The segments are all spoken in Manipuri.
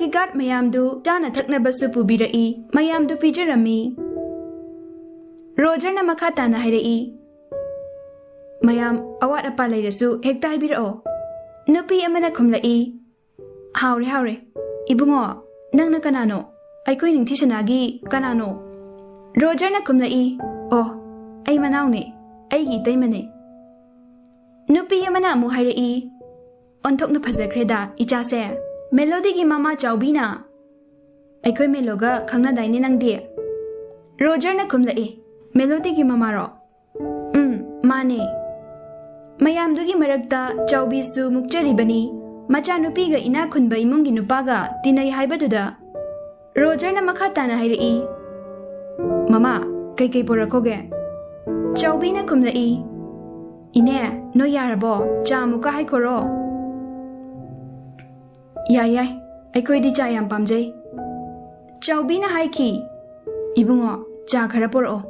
ꯖꯦꯀꯣꯕꯀꯤ ꯒꯥꯔꯗ ꯃꯌꯥꯝꯗꯨ ꯆꯥꯅ ꯊꯛꯅꯕꯁꯨ ꯄꯨꯕꯤꯔꯛꯏ ꯃꯌꯥꯝꯗꯨ ꯄꯤꯖꯔꯝꯃꯤ ꯔꯣꯖꯔꯅ ꯃꯈꯥ ꯇꯥꯅ ꯍꯥꯏꯔꯛꯏ ꯃꯌꯥꯝ ꯑꯋꯥꯠ ꯑꯄꯥ ꯂꯩꯔꯁꯨ ꯍꯦꯛꯇ ꯍꯥꯏꯕꯤꯔꯛꯑꯣ ꯅꯨꯄꯤ ꯑꯃꯅ ꯈꯨꯝꯂꯛꯏ ꯍꯥꯎꯔꯦ ꯍꯥꯎꯔꯦ ꯏꯕꯨꯡꯉꯣ ꯅꯪꯅ ꯀꯅꯥꯅꯣ ꯑꯩꯈꯣꯏ ꯅꯤꯡꯊꯤꯁꯅꯥꯒꯤ ꯀꯅꯥꯅꯣ ꯔꯣꯖꯔꯅ ꯈꯨꯝꯂꯛꯏ ꯑꯣ ꯑꯩ ꯃꯅꯥꯎꯅꯦ ꯑꯩꯒꯤ ꯏꯇꯩꯃꯅꯦ ꯅꯨꯄꯤ ꯑꯃꯅ ꯑꯃꯨꯛ ꯍꯥꯏꯔꯛꯏ ꯑꯣꯟꯊꯣꯛꯅ ꯐꯖꯈ꯭ꯔꯦꯗ ꯏꯆꯥꯁꯦ ꯃꯦꯂꯣꯗꯤꯒꯤ ꯃꯃꯥ ꯆꯥꯎꯕꯤꯅ ꯑꯩꯈꯣꯏ ꯃꯦꯂꯣꯒ ꯈꯪꯅꯗꯥꯏꯅꯦ ꯅꯪꯗꯤ ꯔꯣꯖꯔꯅ ꯈꯨꯝꯂꯛꯏ ꯃꯦꯂꯣꯗꯤꯒꯤ ꯃꯃꯥꯔꯣ ꯃꯥꯅꯦ ꯃꯌꯥꯝꯗꯨꯒꯤ ꯃꯔꯛꯇ ꯆꯥꯎꯕꯤꯁꯨ ꯃꯨꯛꯆꯔꯤꯕꯅꯤ ꯃꯆꯥꯅꯨꯄꯤꯒ ꯏꯅꯥꯛ ꯈꯨꯟꯕ ꯏꯃꯨꯡꯒꯤ ꯅꯨꯄꯥꯒ ꯇꯤꯟꯅꯩ ꯍꯥꯏꯕꯗꯨꯗ ꯔꯣꯖꯔꯅ ꯃꯈꯥ ꯇꯥꯅ ꯍꯥꯏꯔꯛꯏ ꯃꯃꯥ ꯀꯩꯀꯩ ꯄꯨꯔꯛꯈꯣꯒꯦ ꯆꯥꯎꯕꯤꯅ ꯈꯨꯝꯂꯛꯏ ꯏꯅꯦ ꯅꯣꯏ ꯌꯥꯔꯕꯣ ꯆꯥ ꯑꯃꯨꯛꯀ ꯍꯥꯏꯈꯣꯔꯣ ꯌꯥꯏ ꯑꯩꯈꯣꯏꯗꯤ ꯆꯥ ꯌꯥꯝ ꯄꯥꯝꯖꯩ ꯆꯥꯎꯕꯤꯅ ꯍꯥꯏꯈꯤ ꯏꯕꯨꯡꯉꯣ ꯆꯥ ꯈꯔ ꯄꯨꯔꯛꯑꯣ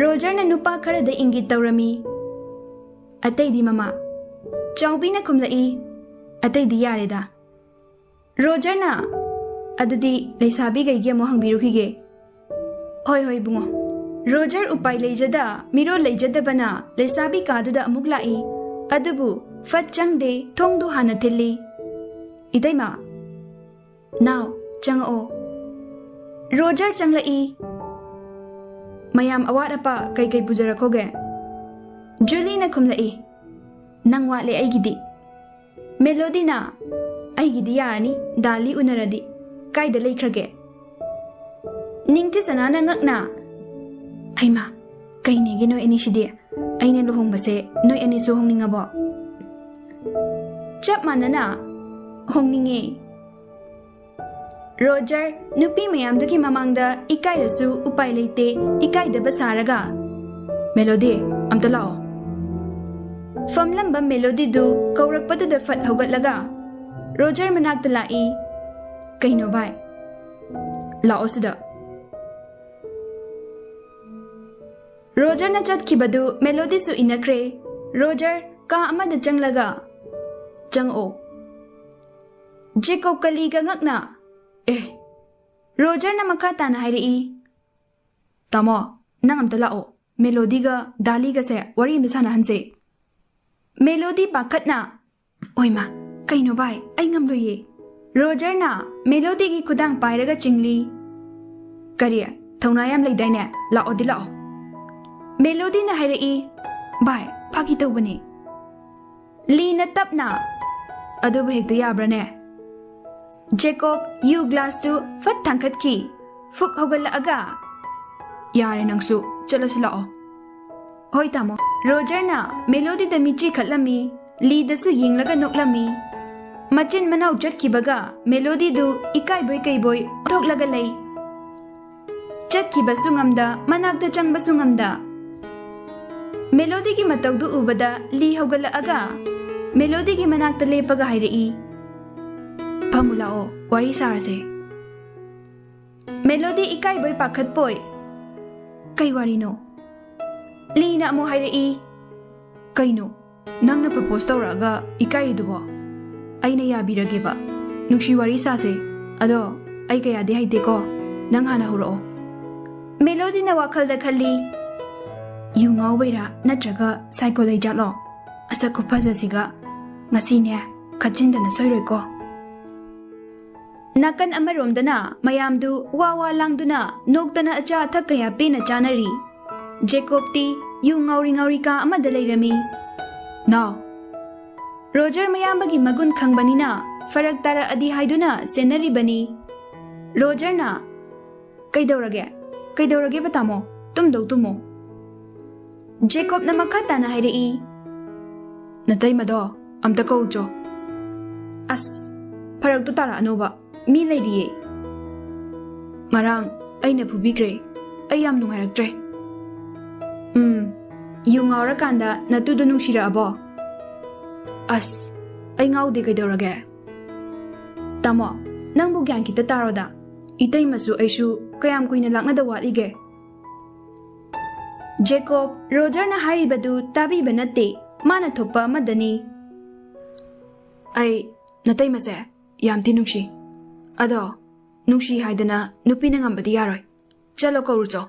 ꯔꯣꯖꯔꯅ ꯅꯨꯄꯥ ꯈꯔꯗ ꯏꯪꯒꯤꯠ ꯇꯧꯔꯝꯃꯤ ꯑꯇꯩꯗꯤ ꯃꯃꯥ ꯆꯥꯎꯕꯤꯅ ꯈꯨꯝꯂꯛꯏ ꯑꯇꯩꯗꯤ ꯌꯥꯔꯦꯗ ꯔꯣꯖꯔꯅ ꯑꯗꯨꯗꯤ ꯂꯩꯁꯥꯕꯤꯒꯩꯒꯤ ꯑꯃꯨꯛ ꯍꯪꯕꯤꯔꯨꯈꯤꯒꯦ ꯍꯣꯏ ꯏꯕꯨꯡꯉꯣ ꯔꯣꯖꯔ ꯎꯄꯥꯏ ꯂꯩꯖꯗ ꯃꯤꯔꯣꯜ ꯂꯩꯖꯗꯕꯅ ꯂꯩꯁꯥꯕꯤ ꯀꯥꯗꯨꯗ ꯑꯃꯨꯛ ꯂꯥꯛꯏ ꯑꯗꯨꯕꯨ ꯐꯠ ꯆꯪꯗꯦ ꯊꯣꯡꯗꯨ ꯍꯥꯟꯅ ꯊꯤꯜꯂꯤ ꯏꯇꯩꯃ ꯅꯥꯎ ꯆꯪꯉꯛꯑꯣ ꯔꯣꯖꯔ ꯆꯪꯂꯛꯏ ꯃꯌꯥꯝ ꯑꯋꯥꯠ ꯑꯄꯥ ꯀꯩꯀꯩ ꯄꯨꯖꯔꯛꯈꯣꯒꯦ ꯖꯨꯂꯤꯅ ꯈꯨꯝꯂꯛꯏ ꯅꯪ ꯋꯥꯠꯂꯦ ꯑꯩꯒꯤꯗꯤ ꯃꯦꯂꯣꯗꯤꯅ ꯑꯩꯒꯤꯗꯤ ꯌꯥꯔꯅꯤ ꯗꯥꯂꯤ ꯎꯅꯔꯗꯤ ꯀꯥꯏꯗ ꯂꯩꯈ꯭ꯔꯒꯦ ꯅꯤꯡꯊꯤꯁꯅꯥꯅ ꯉꯛꯅ ꯍꯩꯃꯥ ꯀꯩꯅꯦꯒꯦ ꯅꯣꯏ ꯑꯅꯤꯁꯤꯗꯤ ꯑꯩꯅ ꯂꯨꯍꯣꯡꯕꯁꯦ ꯅꯣꯏ ꯑꯅꯤꯁꯨ ꯍꯣꯡꯅꯤꯡꯉꯕꯣ ꯆꯞ ꯃꯥꯟꯅꯅ ꯍꯣꯡꯅꯤꯡꯉꯦ ꯔꯣꯖꯔ ꯅꯨꯄꯤ ꯃꯌꯥꯝꯗꯨꯒꯤ ꯃꯃꯥꯡꯗ ꯏꯀꯥꯏꯔꯁꯨ ꯎꯄꯥꯏ ꯂꯩꯇꯦ ꯏꯀꯥꯏꯗꯕ ꯁꯥꯔꯒ ꯃꯦꯂꯣꯗꯤ ꯑꯝꯇ ꯂꯥꯛꯑꯣ ꯐꯝꯂꯝꯕ ꯃꯦꯂꯣꯗꯤꯗꯨ ꯀꯧꯔꯛꯄꯗꯨꯗ ꯐꯠ ꯍꯧꯒꯠꯂꯒ ꯔꯣꯖꯔ ꯃꯅꯥꯛꯇ ꯂꯥꯛꯏ ꯀꯩꯅꯣ ꯚꯥꯏ ꯂꯥꯛꯑꯣ ꯁꯤꯗ ꯔꯣꯖꯔꯅ ꯆꯠꯈꯤꯕꯗꯨ ꯃꯦꯂꯣꯗꯤꯁꯨ ꯏꯟꯅꯈ꯭ꯔꯦ ꯔꯣꯖꯔ ꯀꯥ ꯑꯃꯗ ꯆꯪꯂꯒ ꯆꯪꯉꯛꯑꯣ ꯖꯦꯀꯣꯕ ꯀꯂꯤꯒ ꯉꯛꯅ ꯔꯣꯖꯔꯅ ꯃꯈꯥ ꯇꯥꯅ ꯍꯥꯏꯔꯛꯏ ꯇꯥꯃꯣ ꯅꯪ ꯑꯝꯇ ꯂꯥꯛꯑꯣ ꯃꯦꯂꯣꯗꯤꯒ ꯗꯥꯂꯤꯒꯁꯦ ꯋꯥꯔꯤ ꯑꯃ ꯁꯥꯟꯅꯍꯟꯁꯦ ꯃꯦꯂꯣꯗꯤ ꯄꯥꯈꯠꯅ ꯑꯣꯏꯃꯥ ꯀꯩꯅꯣ ꯚꯥꯏ ꯑꯩ ꯉꯝꯂꯣꯏꯌꯦ ꯔꯣꯖꯔꯅ ꯃꯦꯂꯣꯗꯤꯒꯤ ꯈꯨꯗꯥꯡ ꯄꯥꯏꯔꯒ ꯆꯤꯡꯂꯤ ꯀꯔꯤ ꯊꯧꯅꯥ ꯌꯥꯝ ꯂꯩꯗꯥꯏꯅꯦ ꯂꯥꯛꯑꯣꯗꯤ ꯂꯥꯛꯑꯣ ꯃꯦꯂꯣꯗꯤꯅ ꯍꯥꯏꯔꯛꯏ ꯚꯥꯏ ꯐꯥꯒꯤ ꯇꯧꯕꯅꯦ ꯂꯤꯅ ꯇꯞꯅ ꯑꯗꯨꯕꯨ ꯍꯦꯛꯇ ꯌꯥꯕ꯭ꯔꯅꯦ ꯖꯦꯀꯣꯕ ꯌꯨ ꯒ꯭ꯂꯥꯁꯇꯨ ꯐꯠ ꯊꯥꯡꯈꯠꯈꯤ ꯐꯨꯛ ꯍꯧꯒꯠꯂꯛꯑꯒ ꯌꯥꯔꯦ ꯅꯪꯁꯨ ꯆꯠꯂꯁꯤ ꯂꯥꯛꯑꯣ ꯍꯣꯏ ꯇꯥꯃꯣ ꯔꯣꯖꯔꯅ ꯃꯦꯂꯣꯗꯤꯗ ꯃꯤꯠꯆꯤ ꯈꯠꯂꯝꯃꯤ ꯂꯤꯗꯁꯨ ꯌꯦꯡꯂꯒ ꯅꯣꯛꯂꯝꯃꯤ ꯃꯆꯤꯟ ꯃꯅꯥꯎ ꯆꯠꯈꯤꯕꯒ ꯃꯦꯂꯣꯗꯤꯗꯨ ꯏꯀꯥꯏꯕꯣꯏ ꯀꯩꯕꯣꯏ ꯊꯣꯛꯂꯒ ꯂꯩ ꯆꯠꯈꯤꯕꯁꯨ ꯉꯝꯗ ꯃꯅꯥꯛꯇ ꯆꯪꯕꯁꯨ ꯉꯝꯗ ꯃꯦꯂꯣꯗꯤꯒꯤ ꯃꯇꯧꯗꯨ ꯎꯕꯗ ꯂꯤ ꯍꯧꯒꯠꯂꯛꯑꯒ ꯃꯦꯂꯣꯗꯤꯒꯤ ꯃꯅꯥꯛꯇ ꯂꯦꯞꯄꯒ ꯍꯥꯏꯔꯛꯏ ꯐꯝꯃꯨ ꯂꯥꯛꯑꯣ ꯋꯥꯔꯤ ꯁꯥꯔꯁꯦ ꯃꯦꯂꯣꯗꯤ ꯏꯀꯥꯏꯕꯣꯏ ꯄꯥꯈꯠꯄꯣꯏ ꯀꯩ ꯋꯥꯔꯤꯅꯣ ꯂꯤꯅ ꯑꯃꯨꯛ ꯍꯥꯏꯔꯛꯏ ꯀꯩꯅꯣ ꯅꯪꯅ ꯄ꯭ꯔꯄꯣꯁ ꯇꯧꯔꯛꯑꯒ ꯏꯀꯥꯏꯔꯤꯗꯨꯕꯣ ꯑꯩꯅ ꯌꯥꯕꯤꯔꯒꯦꯕ ꯅꯨꯡꯁꯤ ꯋꯥꯔꯤ ꯁꯥꯁꯦ ꯑꯗꯣ ꯑꯩ ꯀꯌꯥꯗꯤ ꯍꯩꯇꯦꯀꯣ ꯅꯪ ꯍꯥꯟꯅ ꯍꯧꯔꯛꯑꯣ ꯃꯦꯂꯣꯗꯤꯅ ꯋꯥꯈꯜꯗ ꯈꯜꯂꯤ ꯌꯨ ꯉꯥꯎꯕꯩꯔꯥ ꯅꯠꯇ꯭ꯔꯒ ꯁꯥꯏꯀꯣ ꯂꯩꯖꯥꯠꯂꯣ ꯑꯁꯛ ꯈꯨꯐꯖꯁꯤꯒ ꯉꯁꯤꯅꯦ ꯈꯠꯆꯤꯟꯗꯅ ꯁꯣꯏꯔꯣꯏꯀꯣ ꯅꯥꯀꯟ ꯑꯃꯔꯣꯝꯗꯅ ꯃꯌꯥꯝꯗꯨ ꯋꯥ ꯂꯥꯡꯗꯨꯅ ꯅꯣꯛꯇꯅ ꯑꯆꯥ ꯑꯊꯛ ꯀꯌꯥ ꯄꯦꯟꯅ ꯆꯥꯅꯔꯤ ꯖꯦꯀꯣꯕꯇꯤ ꯌꯨ ꯉꯥꯎꯔꯤ ꯀꯥ ꯑꯃꯗ ꯂꯩꯔꯝꯃꯤ ꯅꯥꯎ ꯔꯣꯖꯔ ꯃꯌꯥꯝꯕꯒꯤ ꯃꯒꯨꯟ ꯈꯪꯕꯅꯤꯅ ꯐꯔꯛ ꯇꯥꯔꯛꯑꯗꯤ ꯍꯥꯏꯗꯨꯅ ꯁꯦꯟꯅꯔꯤꯕꯅꯤ ꯔꯣꯖꯔꯅ ꯀꯩꯗꯧꯔꯒꯦꯕ ꯇꯥꯃꯣ ꯇꯨꯝꯗꯧ ꯇꯨꯝꯃꯣ ꯖꯦꯀꯣꯕꯅ ꯃꯈꯥ ꯇꯥꯅ ꯍꯥꯏꯔꯛꯏ ꯅꯇꯩꯃꯗꯣ ꯑꯝꯇ ꯀꯧꯆꯣ ꯑꯁ ꯐꯔꯛꯇꯨ ꯇꯥꯔꯛꯑꯅꯣꯕ ꯃꯤ ꯂꯩꯔꯤꯌꯦ ꯉꯔꯥꯡ ꯑꯩꯅ ꯐꯨꯕꯤꯈ꯭ꯔꯦ ꯑꯩ ꯌꯥꯝ ꯅꯨꯡꯉꯥꯏꯔꯛꯇ꯭ꯔꯦ ꯌꯨ ꯉꯥꯎꯔꯀꯥꯟꯗ ꯅꯇꯨꯗꯣ ꯅꯨꯡꯁꯤꯔꯛꯑꯕꯣ ꯑꯁ ꯑꯩ ꯉꯥꯎꯗꯦ ꯀꯩꯗꯧꯔꯒꯦ ꯇꯥꯃꯣ ꯅꯪꯕꯨ ꯒ꯭ꯌꯥꯟ ꯈꯤꯇ ꯇꯥꯔꯣꯗ ꯏꯇꯩꯃꯁꯨ ꯑꯩꯁꯨ ꯀꯌꯥꯝ ꯀꯨꯏꯅ ꯂꯥꯛꯅꯗ ꯋꯥꯠꯂꯤꯒꯦ ꯖꯦꯀꯣꯕ ꯔꯣꯖꯔꯅ ꯍꯥꯏꯔꯤꯕꯗꯨ ꯇꯥꯕꯤꯕ ꯅꯠꯇꯦ ꯃꯥꯅ ꯊꯣꯛꯄ ꯑꯃꯗꯅꯤ ꯑꯩ ꯅꯇꯩꯃꯁꯦ ꯌꯥꯝ ꯊꯤ ꯅꯨꯡꯁꯤ Ado, nungshi haidana nupi na ngambadi yaroy. Chalo kaurucho.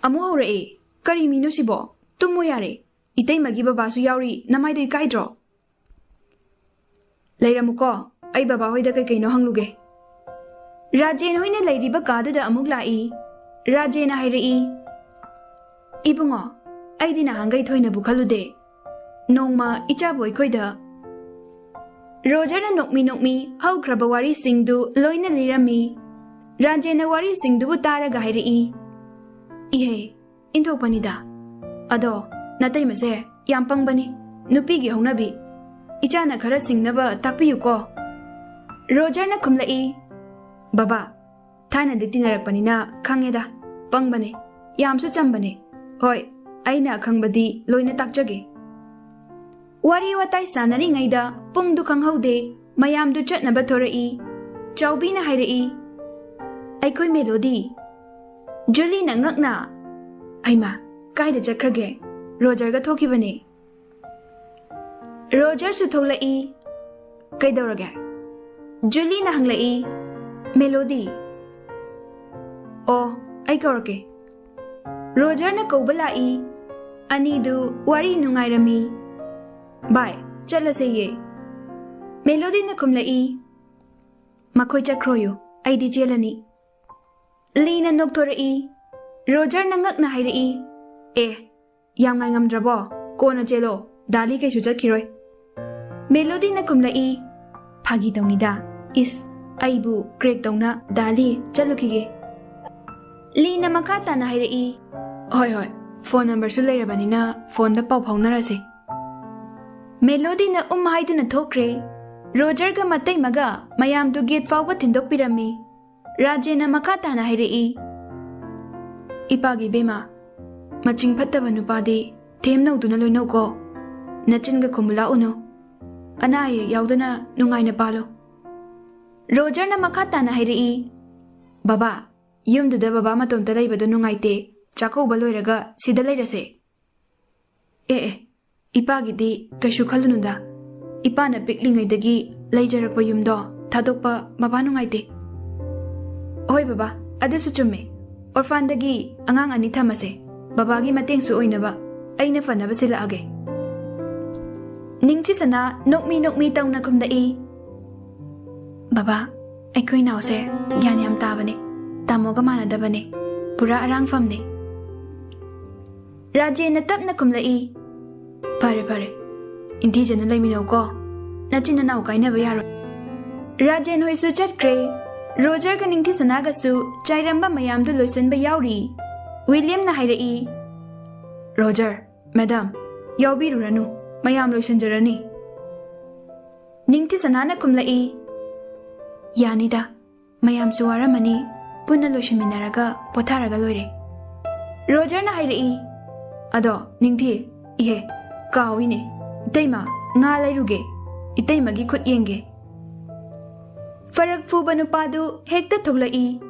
Amu haure e, kari minu sibo, tumo yare. Itay magi babasu yauri namay do'y kaidro. Layramu ko, ay baba hoy da kay kaino hangluge. Rajen hoy na layriba kado da amug lai. Rajen na hayri. Ibungo, ay di na hangay thoy na bukhalude. Nongma ichaboy koy da. Roger na nokmi haw kraba wari singdu loy na lirami. Rajen na wari singdu butara gahiri. Ihe, into panida. Ado, natay mase, yampang bani, nupigi hongnabi. Icha na khara singnaba takpiyu ko. Roger na kumlai. Baba, thana di tinarakpani na khangeda, pangbane, yamsu chambane. Hoy, ay na khangbadi loy na takjage. Wari watay sanari ngayda, pungdu kanghaude, mayamdu chatnaba thorai. Chawbi na hayrai. Ay koy melody. Julie na ngakna. Ay ma, kaida chakrage. Roger ga thokibane. Roger su tholai. Kaidorage. Julie na hanglai. Melody. Oh, ay kaurake. Roger na kaubalai. Anidu wari nungairami. Bye, chala se ye. Melody na kumlai. Makoy chakroyo, ay di jelani. Lina noktorai. Roger na ngak na hayrai. Yang ngay ngamdrabo, ko na jelo, dali kay sujat kiroy. Melody na kumlai. Pagi daw nida, is, aybu, Greg daw na, dali, chalo kige. Lina makata na hayrai. Hoy, phone number su layrabani na, phone da pau narase. Melody na umahaydo na thokre. Roger ga matay maga, mayam du gate fawba tindok pirami. Raje na makata na hayrai. Ipagi bema. Maching pataba nupadi, tem na uduna loy ko. Nachin ga kumula uno. Anaye yaudana nungay na palo. Roger na makata na hayrai. Baba, yum duda baba maton talay ba doon nungay te, chako baloy raga sidalay rase. Ipagidi kayshu kalununda. Ipa na piklingay layjarakpa yumdo, thadokpa baba nungay te. Hoy baba, adasu chumme. Orphan dagi angang ani thamase. Babagi mateng su oinaba. Ay na fanaba sila age. Ningti sana nokmi taw na kumdai. Baba, ay koy naose, gyan yam tabane. Tamo ga manadabane. Pura arang famne. Raje na tap na kumlai. Pare. Inti jana lay minaw ko. Nachin na naw kay na bayaro. Rajen hoy su chat kre. Roger ka ningti sanagasu chayramba mayamdu loisan ba yauri. William na hayrai. Roger, madam, yawbiru ranu, mayam loisan jarani. Ningti sanana kumlai. Yanida, mayam suwara mani, punna loisan minaraga, potharaga loire. Roger na hayrai. Ado, ningti, ihe, kawine, itayma, nga layruge, itaymagi khut yenge. Farak fuba nupadu hekta thuglai.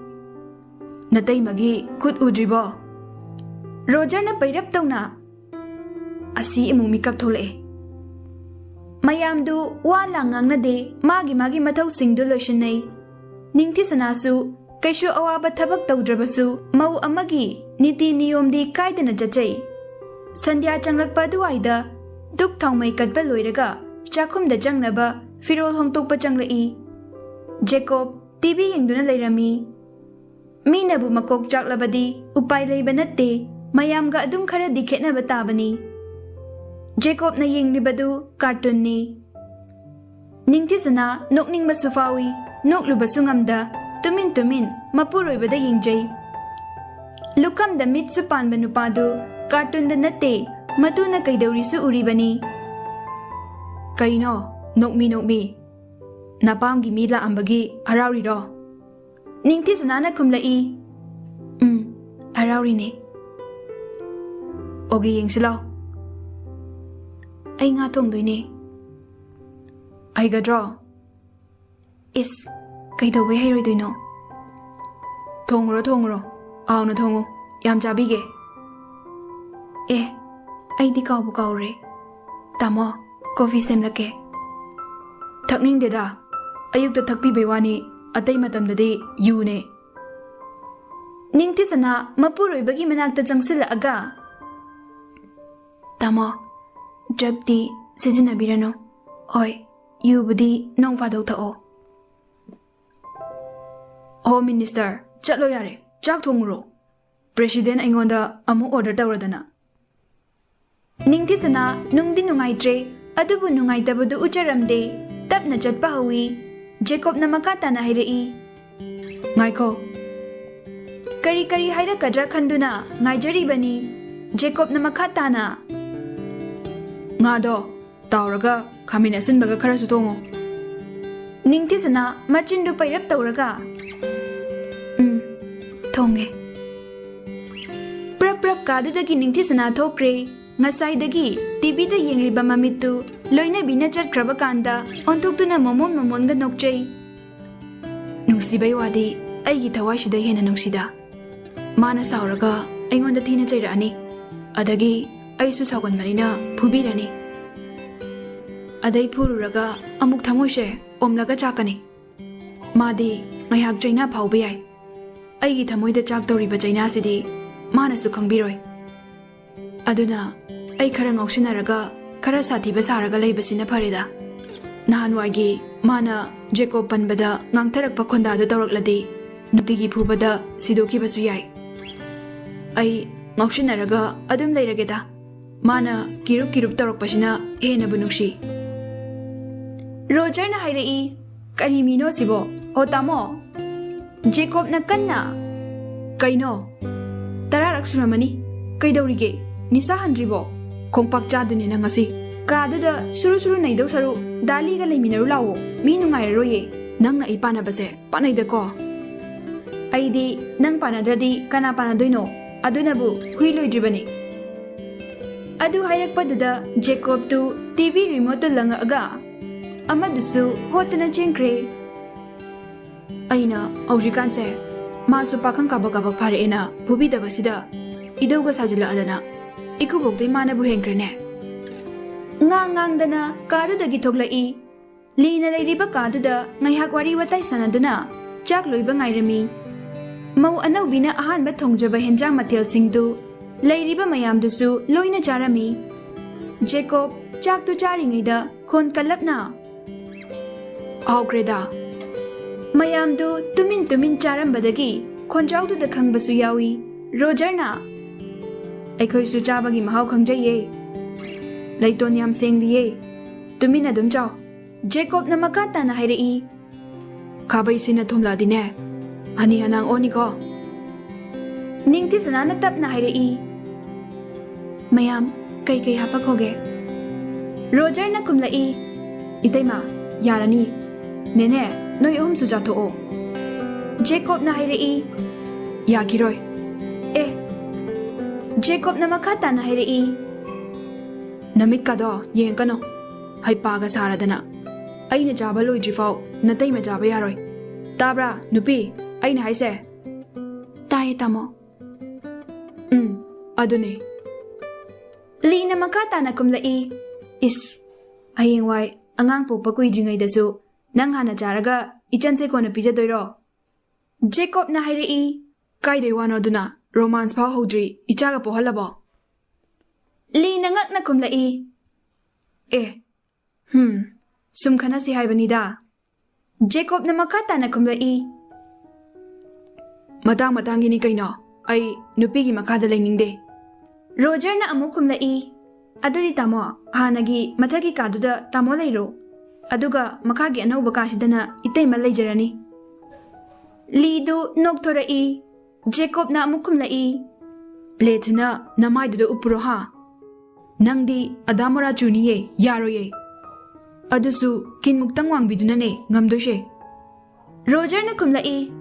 Natay magi khut udribo. Roger na pairap taw na. Asi imong mikap thole. Mayamdu wala ngang na de magi mathaw singdu loishanay. Ningti sanasu kayshu awaba thabak tawdrabasu mau amagi niti niyom di kaida na jachay. Sandhya changlakpa duwaida duk thawmay kadba loiraga chakhumda changnaba firol hongtokpa changlai. Jacob, TV yengduna layrami. Minabu makok chaklabadi, upay layba natte, mayam ga adum khara dikhet na batabani. Jacob na yenglibadu, cartoon ni. Ningti sana, nokning masufawi, nokluba sungamda, tumin, mapuroy bada yengjay. Lukam da mitsupan banupadu, cartoon da natte, matu na kaydawri su uribani. Kaino, nokmi. Napam gi mila ambagi harauri ro. Ningti sanana kumlai. Harauri ne. Ogi yingsilaw. Ay nga tongdoy ne. Ay gadro. Is, kaydaw hayroy doy no. Tongro. Aw na tongo. Yam jabige. Ay di kaw bukaw re. Tamo, coffee semlake. Takning deda. Ayuk da thakpi bewani Atai matamdadi yune. Ningthisana mapuroibagi manakta changsilaaga. Tamo, drugdi sizinabirano. Oi, yubudi nong padok thao. Home Minister, chatlo yare, chak thongro. President aingonda amu order tawradana. Ningthisana nungdi nungaitre, adubu nungaitabadu ucharamde, tapna chatpa hawi, Jacob na makatana hairei. Ngaiko. Kari haira kadra khanduna, ngaijari bani, Jacob na makatana. Ngado, tauraga, kami nasin baga khara sutongo. Ningthisana machindu pairap tauraga. Thonge. Prap kadudagi ningthisana thokre, ngasai-dagi TV da yengliba mamittu loina bina chatkraba kanda ontoktuna momon ga nokchei. Nungsibai wadi aigi thawai-sida hena nungsida. Mana sauraga aingonda thina chairani. Adagi aisu sauganmarina phubirani. Adai phururaga amuk thamoise omlaga chakani. Madi ngayak chaina phauba yai. Aigi thamoida chak tawriba chaina sidi mana su khangbiroi. Aduna ai khara ngausinaraga khara sathiba saraga leibasina phareda. Nahanwagi mana Jacob panbada ngangtharakpa khonda du tawrakladi nutigi phubada sidoki basu yai. Ai ngausinaraga adum leirageda. Mana kirup tawrakpasina hena bunuksi. Roger na hairei kari mino sibo o tamo. Jacob na kanna. Kaino. Tararak suramani. Kaidawrige. Nisa handribo. Kongpak chaduni na ngasi. Kaduda suru naidaw saru dali ga layminaru lawo. Mi nungayroye. Nang na ipana base. Panayda ko. Aidi nang panadradi kana panadoyno. Adunabu huiloy jibani. Adu hayrakpaduda Jacob tu TV remote langa aga. Amadusu hotana chengkre. Aina haujikanse masu pakhang kabak phareena phubidabasida idauga sajila adana ikubokdei mana bu hengkrene ngang dana kadudagi thoklai lina leiriba kaduda ngaihak wari watai sanaduna chak loiba ngairami mau anaubina ahanba thongjaba henjang mathel singdu leiriba mayamdusu loina charami Jacob chak tu charingaida khon kalapna aukreda Mayamdu tumin charambadagi khonjaudu da khangbasu yawi Roger na Aikhoi su chabagi mahau khangjaye Laiton yam sengriye tumin adum chau Jacob na makata na hairei Khabai sina thumla dine ani anang oni ko Ningthisana na tap na hairei Mayam kai hapakhoge Roger na kumlai Itaima yarani Nene Noi su jato o. Jacob na hairei. Yakiroi. Jacob na makata na hairei. Namit ka do, yen ka no. Hai paga saradana. Ay na jaba loy jifao, natay ma jaba yaroi. Tabra, nupi, ay na haise. Tayo tamo. Adune. Li na makata na kumlai. Ayeng wai, angang po pagkuidringay dasu. Nang hana jaraga ichanse ko na pijadoiro. Jacob na hairei. Kaidei wano duna romance pao hodri ichaga po halabo. Li nangak na kumlai. Sumkhana si haibanida. Jacob na makata na kumlai. Matang gini kaino. Ay nupigi makada lainingde. Roger na amu kumlai. Adudi tamo hanagi mathagi kaduda tamo lairo. Aduga makagi anauba kasidana itayma leijarani. Lidu noktorai. Jacob na amukumlai. Plethna namaiduda upuro ha. Nangdi adamora chuniye yaroye. Adusu kinmuktang wangbidunane ngamdoshe. Roger na kumlai.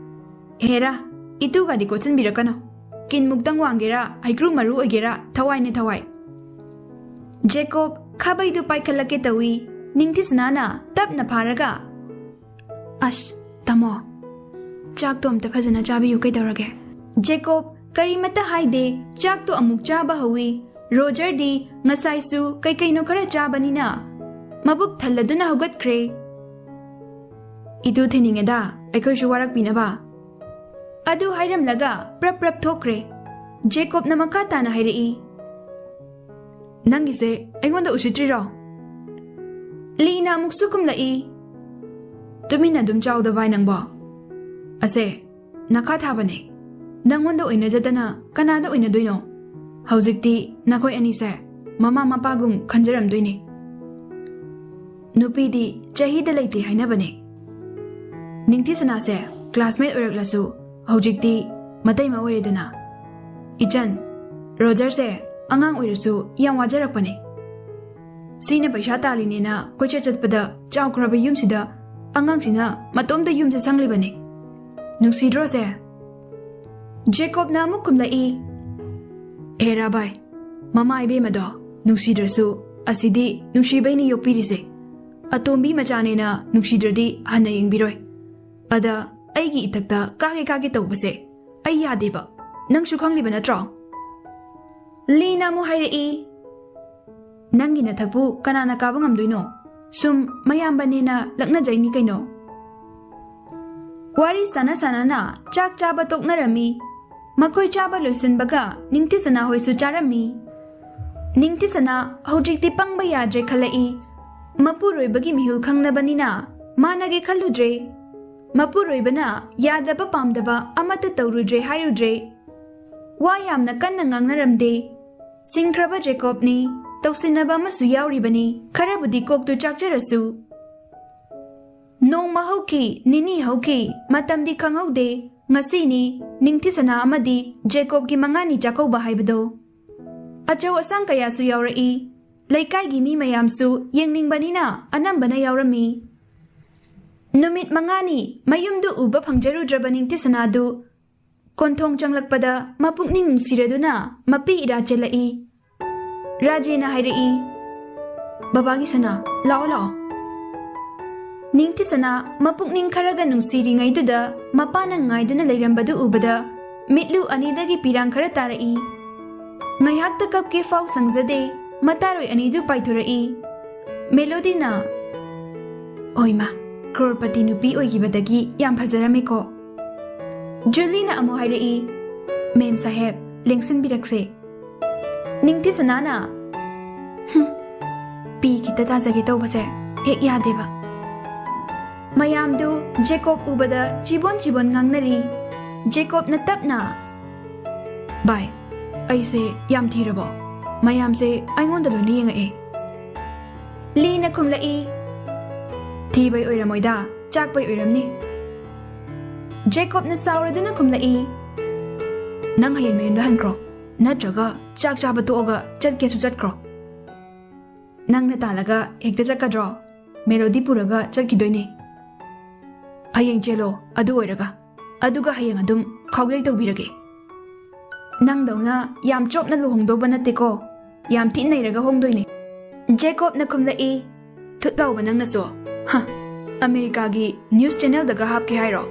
Hera, itu gadi kotsan birakano. Kinmuktang wangera haikru maru ogera thawai ne thawai. Jacob khabaidu paikhalake tawi. Ningthisana tap na pharaga. Tamo. Chak to amta phajana chabiyu kaidawrage. Jacob karimata haide chak to amuk chaba hawi. Roger di ngasai su kaino khara chabanina. Mabuk thalladuna hogatkre. Itu thininga aikhoisu warak pinaba. Adu hairamlaga prap thokre. Jacob na makha tana hairei. Nangise aingonda usitriro. Lina muksu kumlai. Tumina dum chawda bai nangbo. Ase nakha thabane. Nangonda oina jatana kanada oina doino. Haujikti nakhoi anise mama mapagum khanjaram doine. Nupidi chahida leiti hainabane. Ningthi sana se classmate oraklasu haujikti matai ma oiredana. Ichan Roger se angang oirasu yam wajarakpane. Sina paisa talinena koicha chatpada chawkraba yumsida angangsina matomda yumse sanglibane. Nungsidro se Jacob na amuk kumlai. Era bai mama ibe mado nungsidrasu asidi nungsibaini yokpirise. Atombi machanena nungsidradi hana yengbiroi. Ada aigi itakta kage tawbase ai yadeba. Nangsu khangliba natro. Lina mu hairei. Nangi na thakpu kanana kaba ngamdoino. Sum mayambanena lakna jaini kaino. Wari sana na chak chaba toknarami. Makoi chaba loisinbaga ningtisana hoisu charami. Ningtisana hojikti pangba yadre khalai. Mapuroibagi mihul khangnabanina manage khaludre. Mapuroibana yadaba pamdaba amata tawrudre hairudre. Wayamna kanna ngangnaramde. Singkraba Jacob ni tawsinaba masu yauribani kharabudi koktu chakjarasu. Nong mahauki nini hauki matamdi khangaude ngasini ningthisana amadi Jacob gi mangani chakauba haibado. Achau asang kayasu yaurai. Laikai gi mi mayamsu yengningbanina anambana yaurami. Numit mangani mayumdu uba phangjarudraba ningthisanadu Konthong changlakpada mapukning nungsiraduna mapi ira chelai. Rajena hairei. Babagi sana lao. Ningtisana mapukning kharaga nungsiri ngaiduda mapana ngaiduna leirambadu ubada mitlu anidagi pirang khara tarai. Ngaihakta kapke faw sangjade mataroi anidu paithurai. Melodina Oima crorepati nupi oigibadagi yam phajarameko. Julina amo hairei. Mem saheb lengsin birakse. Ningti sanana. Pi kita tajage tawbase ek yadeba. Mayamdu Jacob ubada chibon ngangnari. Jacob na tapna. Bai aise yam thirabo. Mayamse aingonda lo niyengae. Lina khumlai. Thibai oiramoida chakpai oiramni. Jacob na sauraduna kumlai. Nang hayang mayunda hankro. Natraga chak chaba toga chatkesu chatkro. Nang natalaga hekta chakadro. Melody puraga chatkidoine. Hayang chelo adu oiraga. Aduga hayang adum khawgai tawbirage. Nang dauna yam chopna luhongdoba nateko. Yam thin nairaga hongdoine. Jacob na kumlai. Thutlauba nang naso. Ha. America gi news channel daga hapke hairo.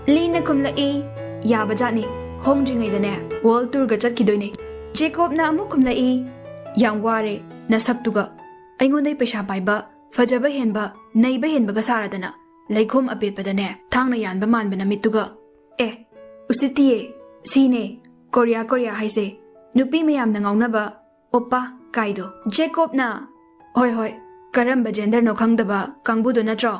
Lina kumlai yabajani hongdringaidane world tour ga chatkidoine. Jacob na amu kumlai yang ware na saptuga aingonai paisa paiba fajaba henba naiba henbaga saradana laikhom apetpadane thangna yanba manbana mituga usitiye sine korea haise nupi mayam na ngaunaba oppa kaido. Jacob na hoi karamba gender no khangdaba kangbudo natro